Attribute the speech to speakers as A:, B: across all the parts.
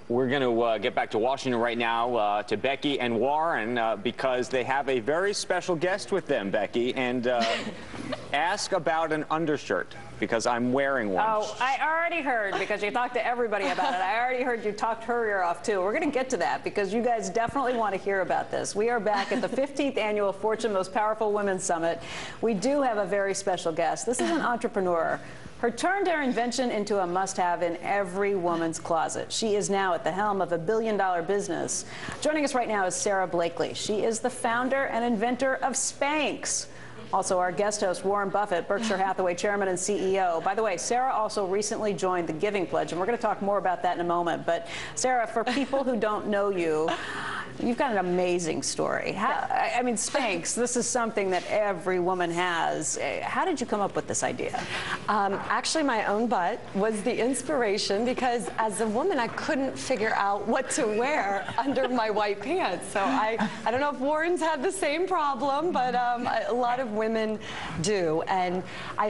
A: We're going to get back to Washington right now to Becky and Warren because they have a very special guest with them, Becky, and ask about an undershirt because I'm wearing one.
B: Oh, I already heard because you talked to everybody about it. I already heard you talked her ear off, too. We're going to get to that because you guys definitely want to hear about this. We are back at the 15th Annual Fortune Most Powerful Women Summit. We do have a very special guest. This is an entrepreneur. Her turned her invention into a must-have in every woman's closet. She is now at the helm of a billion-dollar business. Joining us right now is Sara Blakely. She is the founder and inventor of Spanx. Also, our guest host, Warren Buffett, Berkshire Hathaway chairman and CEO. By the way, Sara also recently joined the Giving Pledge, and we're going to talk more about that in a moment. But, Sara, for people who don't know you, you've got an amazing story. I mean, Spanx, this is something that every woman has. How did you come up with this idea?
C: Actually, my own butt was the inspiration because as a woman, I couldn't figure out what to wear under my white pants. So I don't know if Warren's had the same problem, but a lot of women do. And I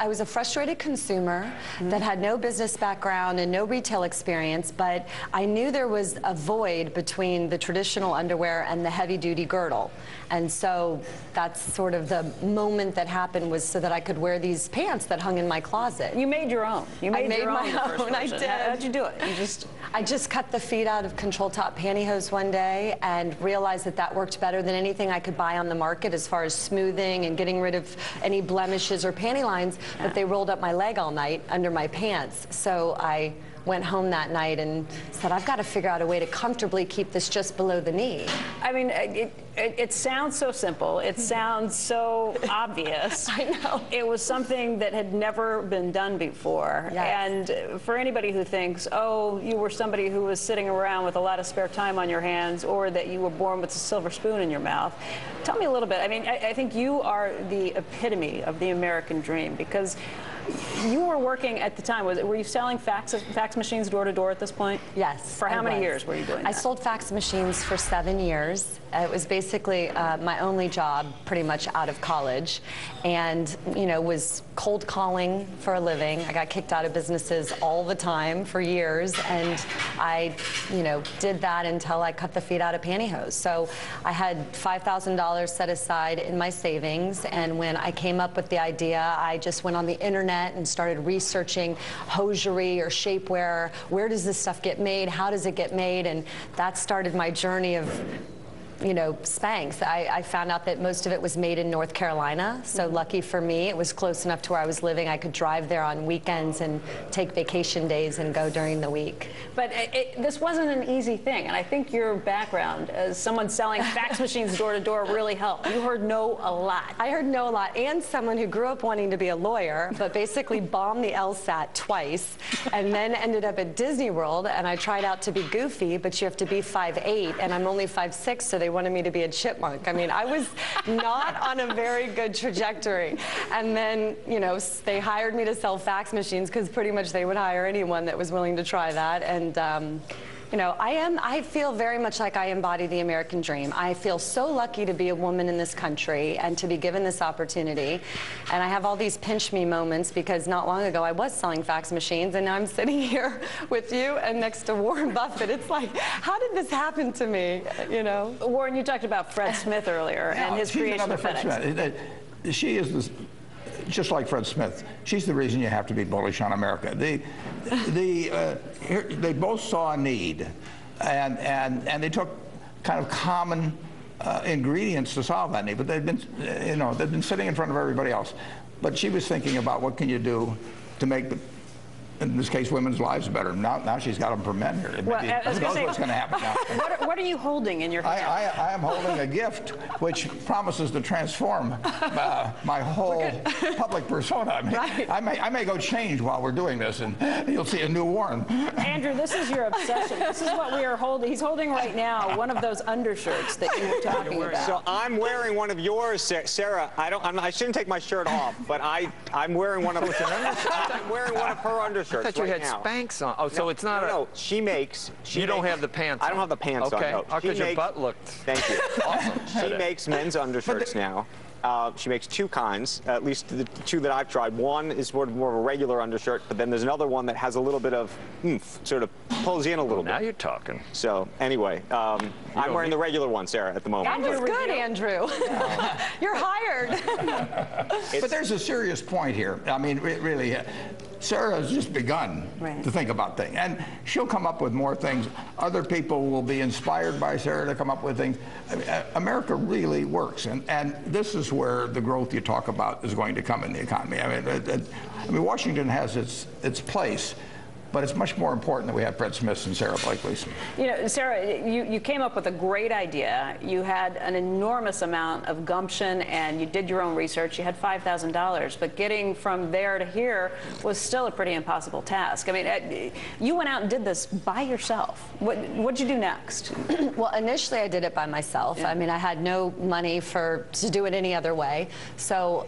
C: was a frustrated consumer that had no business background and no retail experience, but I knew there was a void between the traditional underwear and the heavy-duty girdle. And so that's sort of the moment that happened, was so that I could wear these pants that hung in my closet.
B: You made your own. You made your own.
C: My own. I did.
B: How'd you do it?
C: I just cut the feet out of control top pantyhose one day and realized that that worked better than anything I could buy on the market as far as smoothing and getting rid of any blemishes or panty lines, but they rolled up my leg all night under my pants. So I went home that night and said, I've got to figure out a way to comfortably keep this just below the knee.
B: I mean, it sounds so simple. It sounds so obvious.
C: I know.
B: It was something that had never been done before.
C: Yes.
B: And for anybody who thinks, oh, you were somebody who was sitting around with a lot of spare time on your hands, or that you were born with a silver spoon in your mouth, tell me a little bit. I mean, I think you are the epitome of the American dream, because you were working at the time. Were you selling fax machines door to door at this point?
C: Yes.
B: For how many years were you doing that?
C: I sold fax machines for 7 years. It was basically my only job pretty much out of college, and was cold calling for a living. I got kicked out of businesses all the time for years, and I did that until I cut the feet out of pantyhose. So I had $5,000 set aside in my savings, and when I came up with the idea, I just went on the internet and started researching hosiery or shapewear. Where does this stuff get made? How does it get made? And that started my journey of Spanx. I found out that most of it was made in North Carolina, so lucky for me, it was close enough to where I was living. I could drive there on weekends and take vacation days and go during the week.
B: But this wasn't an easy thing, and I think your background as someone selling fax machines door to door really helped. You heard no a lot.
C: I heard no a lot, and someone who grew up wanting to be a lawyer, but basically bombed the LSAT twice, and then ended up at Disney World, and I tried out to be goofy, but you have to be 5'8", and I'm only 5'6", so they wanted me to be a chipmunk. I mean, I was not on a very good trajectory. And then, they hired me to sell fax machines because pretty much they would hire anyone that was willing to try that. And, I feel very much like I embody the American dream. I feel so lucky to be a woman in this country and to be given this opportunity. And I have all these pinch me moments because not long ago I was selling fax machines, and now I'm sitting here with you and next to Warren Buffett. It's like, how did this happen to me,
B: Warren, you talked about Fred Smith earlier and his creation of FedEx.
D: She is just like Fred Smith. She's the reason you have to be bullish on America. They both saw a need, and they took kind of common ingredients to solve that need. But they've been sitting in front of everybody else. But she was thinking about what can you do to make in this case, women's lives better. Now she's got them for men here.
B: Well,
D: who knows what's going to happen now?
B: What are you holding in your hand?
D: I am holding a gift which promises to transform my whole public persona. I mean,
B: right.
D: I may go change while we're doing this, and you'll see a new Warren.
B: Andrew, this is your obsession. This is what we are holding. He's holding right now one of those undershirts that you were talking about.
A: So I'm wearing one of yours, Sara. I shouldn't take my shirt off, but I'm wearing one of I'm wearing one of her undershirts.
E: I thought you had Spanx on. Oh, so it's not a...
A: No, she makes...
E: You don't have the pants on.
A: I don't have the pants on, no.
E: Okay, because your butt looked...
A: Thank you. Awesome. She makes men's undershirts now. She makes two kinds, at least the two that I've tried. One is more of a regular undershirt, but then there's another one that has a little bit of oomph, sort of pulls you in a little bit.
E: Now you're talking.
A: So anyway, I'm wearing the regular one, Sarah, at the moment.
C: That was good, Andrew. You're hired.
D: But there's a serious point here. I mean, really, Sarah has just begun to think about things, and she'll come up with more things. Other people will be inspired by Sarah to come up with things. I mean, America really works, and this is where the growth you talk about is going to come in the economy. I mean, Washington has its place, but it's much more important that we have Fred Smiths and Sara Blakely's.
B: You know, Sarah, you came up with a great idea. You had an enormous amount of gumption, and you did your own research. You had $5,000, but getting from there to here was still a pretty impossible task. I mean, you went out and did this by yourself. What'd you do next?
C: Well, initially I did it by myself. I mean, I had no money to do it any other way. So,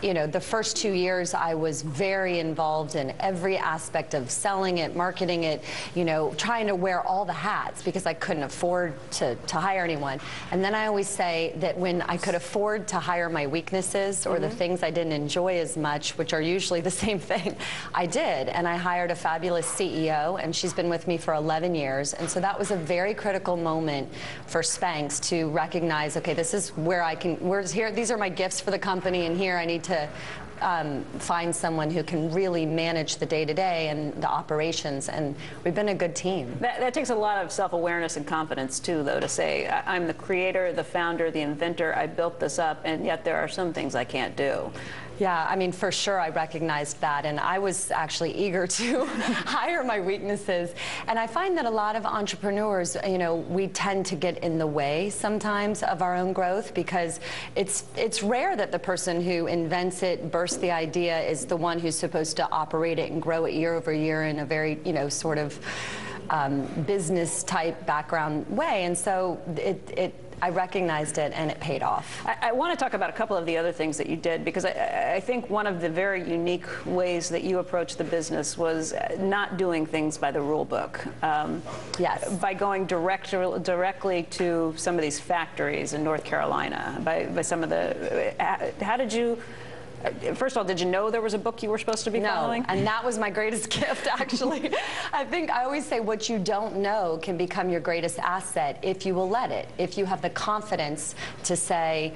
C: you know, the first 2 years I was very involved in every aspect of selling it, marketing it, you know, trying to wear all the hats because I couldn't afford to hire anyone. And then I always say that when I could afford to hire my weaknesses or the things I didn't enjoy as much, which are usually the same thing, I did. And I hired a fabulous CEO, and she's been with me for 11 years. And so that was a very critical moment for Spanx to recognize, okay, this is where these are my gifts for the company, and here I need to find someone who can really manage the day-to-day and the operations, and we've been a good team.
B: That takes a lot of self-awareness and confidence, too, though, to say, I'm the creator, the founder, the inventor, I built this up, and yet there are some things I can't do.
C: Yeah, I mean, for sure, I recognized that, and I was actually eager to hire my weaknesses. And I find that a lot of entrepreneurs, you know, we tend to get in the way sometimes of our own growth because it's rare that the person who invents it, bursts the idea, is the one who's supposed to operate it and grow it year over year in a very, you know, sort of business type background way. And so I recognized it, and it paid off.
B: I want to talk about a couple of the other things that you did, because I think one of the very unique ways that you approached the business was not doing things by the rule book.
C: Yes.
B: By going directly to some of these factories in North Carolina, by some of the, how did you, first of all, did you know there was a book you were supposed to be following?
C: And that was my greatest gift, actually. I think I always say what you don't know can become your greatest asset if you will let it, if you have the confidence to say,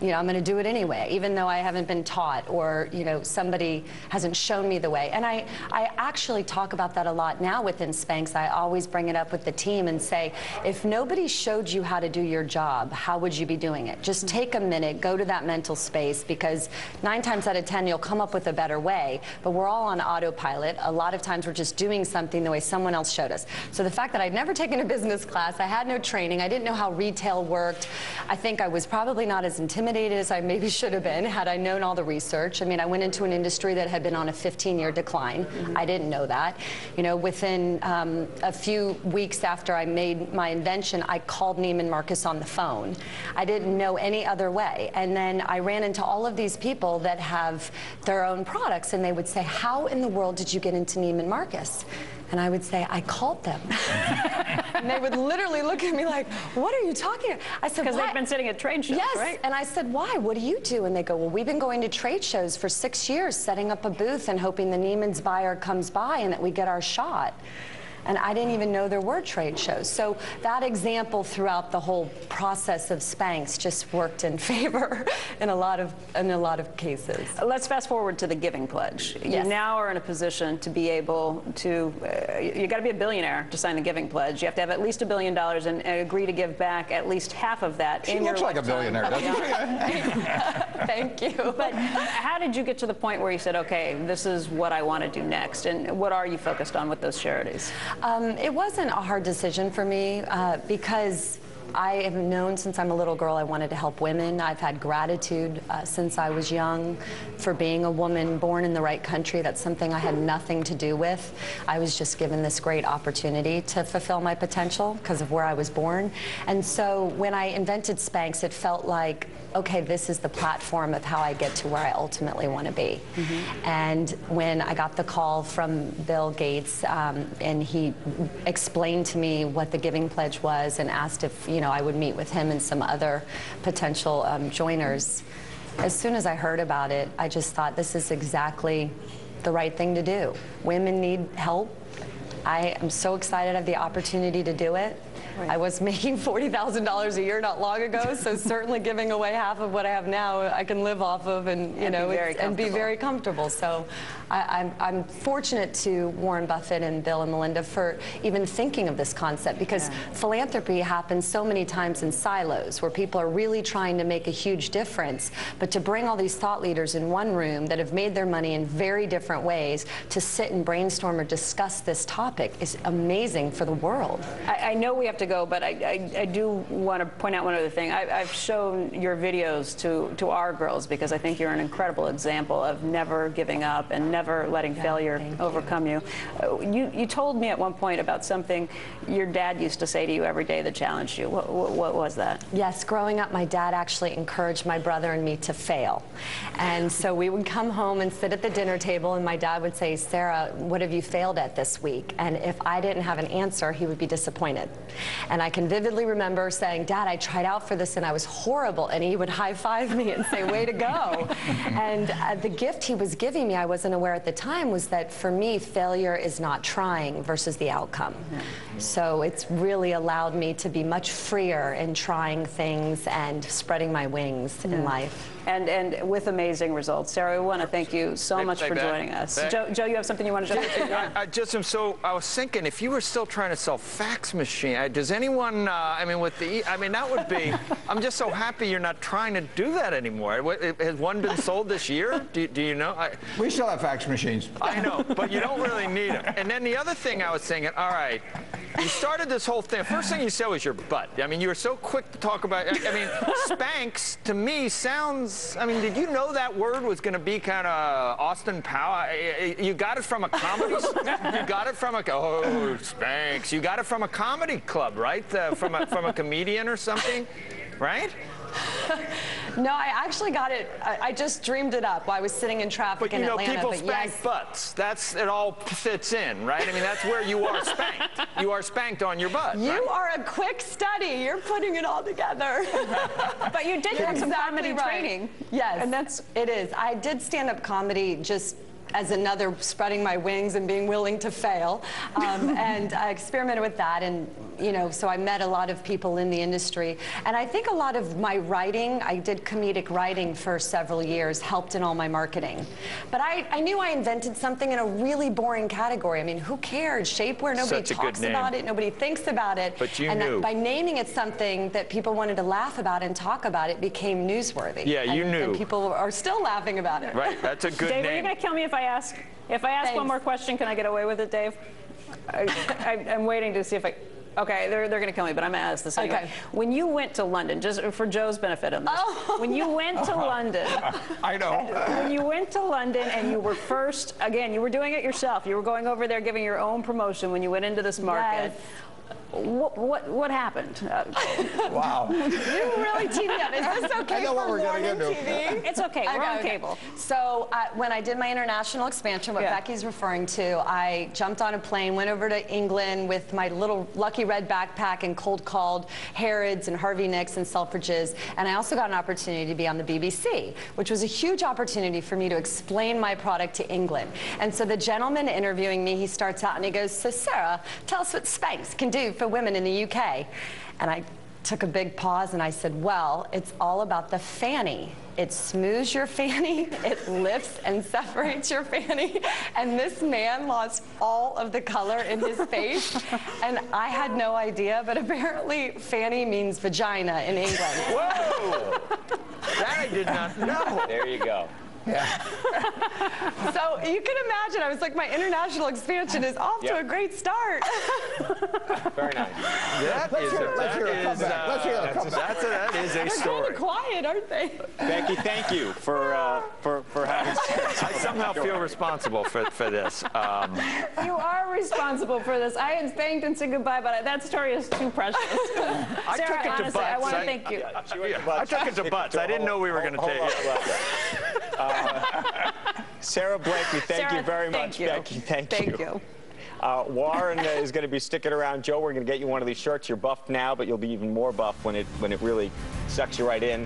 C: you know, I'm going to do it anyway, even though I haven't been taught or, you know, somebody hasn't shown me the way. And I actually talk about that a lot now within Spanx. I always bring it up with the team and say, if nobody showed you how to do your job, how would you be doing it? Just take a minute, go to that mental space, because 9 times out of 10, you'll come up with a better way. But we're all on autopilot. A lot of times we're just doing something the way someone else showed us. So the fact that I'd never taken a business class, I had no training, I didn't know how retail worked, I think I was probably not as intimidated as I maybe should have been had I known all the research. I mean, I went into an industry that had been on a 15-year decline. I didn't know that. You know, within a few weeks after I made my invention, I called Neiman Marcus on the phone. I didn't know any other way. And then I ran into all of these people that have their own products, and they would say, how in the world did you get into Neiman Marcus? And I would say, I called them. And they would literally look at me like, what are you talking about? I said,
B: because they've been sitting at trade shows, right?
C: And I said, why? What do you do? And they go, well, we've been going to trade shows for 6 years, setting up a booth and hoping the Neiman's buyer comes by and that we get our shot. And I didn't even know there were trade shows. So that example throughout the whole process of Spanx just worked in favor in a lot of cases.
B: Let's fast forward to the Giving Pledge.
C: Yes.
B: You now are in a position to be able to, you got to be a billionaire to sign the Giving Pledge. You have to have at least $1 billion and agree to give back at least half of that in your lifetime.
D: She looks like a billionaire, doesn't she?
C: Thank you.
B: But how did you get to the point where you said, okay, this is what I want to do next? And what are you focused on with those charities?
C: It wasn't a hard decision for me because I have known since I'm a little girl I wanted to help women. I've had gratitude since I was young for being a woman born in the right country. That's something I had nothing to do with. I was just given this great opportunity to fulfill my potential because of where I was born. And so when I invented Spanx, it felt like, okay, this is the platform of how I get to where I ultimately want to be. And when I got the call from Bill Gates and he explained to me what the Giving Pledge was and asked if, you I would meet with him and some other potential joiners. As soon as I heard about it, I just thought this is exactly the right thing to do. Women need help. I am so excited I have the opportunity to do it. Right. I was making $40,000 a year not long ago, so certainly giving away half of what I have now, I can live off of, and be very comfortable. So I'm fortunate to Warren Buffett and Bill and Melinda for even thinking of this concept, because philanthropy happens so many times in silos where people are really trying to make a huge difference. But to bring all these thought leaders in one room that have made their money in very different ways to sit and brainstorm or discuss this topic is amazing for the world.
B: I know we have to go, but I do want to point out one other thing. I've shown your videos to our girls because I think you're an incredible example of never giving up and never letting failure overcome you. You told me at one point about something your dad used to say to you every day that challenged you. What was that?
C: Yes, growing up, my dad actually encouraged my brother and me to fail. And so we would come home and sit at the dinner table, and my dad would say, Sarah, what have you failed at this week? And if I didn't have an answer, he would be disappointed. And I can vividly remember saying, Dad, I tried out for this and I was horrible. And he would high-five me and say, way to go. And the gift he was giving me, I wasn't aware at the time, was that for me, failure is not trying versus the outcome. So it's really allowed me to be much freer in trying things and spreading my wings in life.
B: And with amazing results. Sarah, we want to thank you so much for joining us. Joe, you have something you want to say?
E: I was thinking, if you were still trying to sell fax machine, does anyone, that would be, I'm just so happy you're not trying to do that anymore. Has one been sold this year? Do you know?
D: We still have fax machines.
E: I know, but you don't really need them. And then the other thing I was thinking, all right, you started this whole thing. First thing you said was your butt. I mean, you were so quick to talk about, Spanx, to me, sounds, did you know that word was going to be kind of Austin Powers? You got it from a comedy? You got it from Spanx. You got it from a comedy club, right? From a comedian or something, right?
C: No, I actually got it. I just dreamed it up while I was sitting in traffic in Atlanta.
E: People spank butts. It all fits in, right? That's where you are spanked. You are spanked on your butt.
C: You are a quick study. You're putting it all together.
B: But you did have some comedy training.
C: Yes, and it is. I did stand-up comedy just as another spreading my wings and being willing to fail. And I experimented with that, and so I met a lot of people in the industry. And I think a lot of my writing, I did comedic writing for several years, helped in all my marketing. But I knew I invented something in a really boring category. Who cares? Shapewear, nobody talks about it, nobody thinks about it.
E: But you knew.
C: By naming it something that people wanted to laugh about and talk about, it became newsworthy.
E: Yeah, you knew.
C: And people are still laughing about it.
E: Right, that's a good name.
B: Dave, are you going to kill me if I ask? If I ask one more question, can I get away with it, Dave? I'm waiting to see if I... Okay, they're going to kill me, but I'm going to ask this anyway. Okay. When you went to London, just for Joe's benefit on this, when you went to London...
D: I know.
B: When you went to London and you were first, again, you were doing it yourself. You were going over there giving your own promotion when you went into this market. Yes. What happened?
D: Wow.
C: You really teed me up. Is this okay for morning TV?
B: It's okay. We're on cable.
C: So when I did my international expansion, what Becky's referring to, I jumped on a plane, went over to England with my little Lucky Red backpack and cold called Harrods and Harvey Nicks and Selfridges. And I also got an opportunity to be on the BBC, which was a huge opportunity for me to explain my product to England. And so the gentleman interviewing me, he starts out and he goes, so Sarah, tell us what Spanx can do for women in the UK. And I took a big pause and I said, well, it's all about the fanny. It smooths your fanny, it lifts and separates your fanny. And this man lost all of the color in his face. And I had no idea, but apparently fanny means vagina in England.
E: Whoa! That I did not know.
A: There you go.
D: Yeah.
C: So you can imagine, I was like, my international expansion is off to a great start.
A: Very nice.
E: That is a story.
C: They're kind of quiet, aren't they?
A: Becky, thank you for having us.
E: I somehow feel responsible for this.
B: You are responsible for this. I had thanked and said goodbye, but that story is too precious.
E: I
B: Sarah,
E: took it to
B: honestly,
E: butts.
B: I want to thank you.
E: I took it to butts. I didn't know we were going to take it.
A: Sara Blakely, thank you very much.
B: You.
A: Becky, thank you.
B: Thank you.
A: Warren is going to be sticking around. Joe, we're going to get you one of these shirts. You're buffed now, but you'll be even more buff when it really sucks you right in.